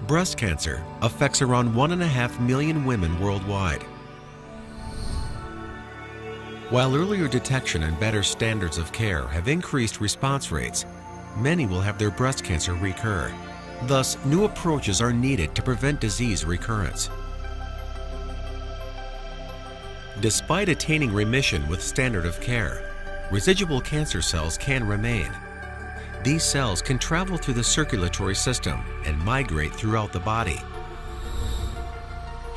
Breast cancer affects around 1.5 million women worldwide. While earlier detection and better standards of care have increased response rates, many will have their breast cancer recur. Thus, new approaches are needed to prevent disease recurrence. Despite attaining remission with standard of care, residual cancer cells can remain. These cells can travel through the circulatory system and migrate throughout the body.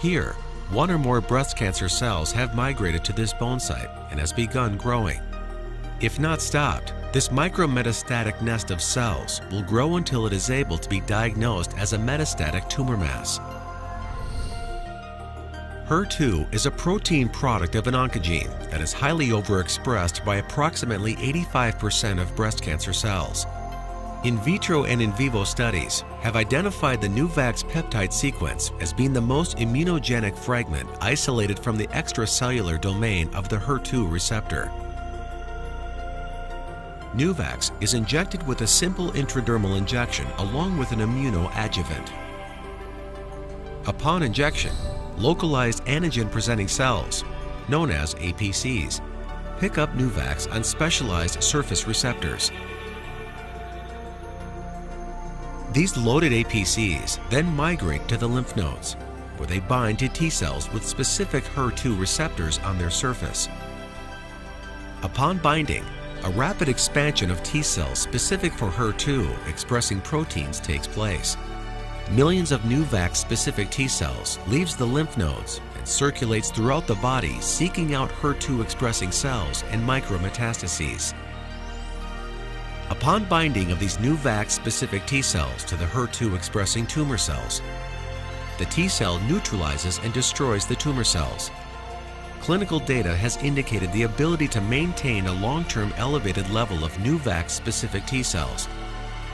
Here, one or more breast cancer cells have migrated to this bone site and has begun growing. If not stopped, this micrometastatic nest of cells will grow until it is able to be diagnosed as a metastatic tumor mass. HER2 is a protein product of an oncogene that is highly overexpressed by approximately 85% of breast cancer cells. In vitro and in vivo studies have identified the Nuvax peptide sequence as being the most immunogenic fragment isolated from the extracellular domain of the HER2 receptor. Nuvax is injected with a simple intradermal injection along with an immunoadjuvant. Upon injection, localized antigen-presenting cells, known as APCs, pick up Nuvax on specialized surface receptors. These loaded APCs then migrate to the lymph nodes, where they bind to T cells with specific HER2 receptors on their surface. Upon binding, a rapid expansion of T cells specific for HER2 expressing proteins takes place. Millions of Nuvax-specific T cells leaves the lymph nodes and circulates throughout the body seeking out HER2-expressing cells and micrometastases. Upon binding of these Nuvax-specific T cells to the HER2-expressing tumor cells, the T cell neutralizes and destroys the tumor cells. Clinical data has indicated the ability to maintain a long-term elevated level of Nuvax-specific T cells,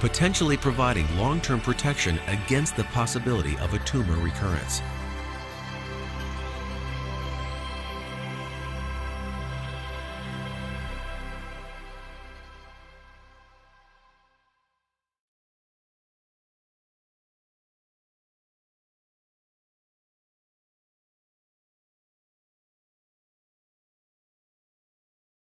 potentially providing long-term protection against the possibility of a tumor recurrence.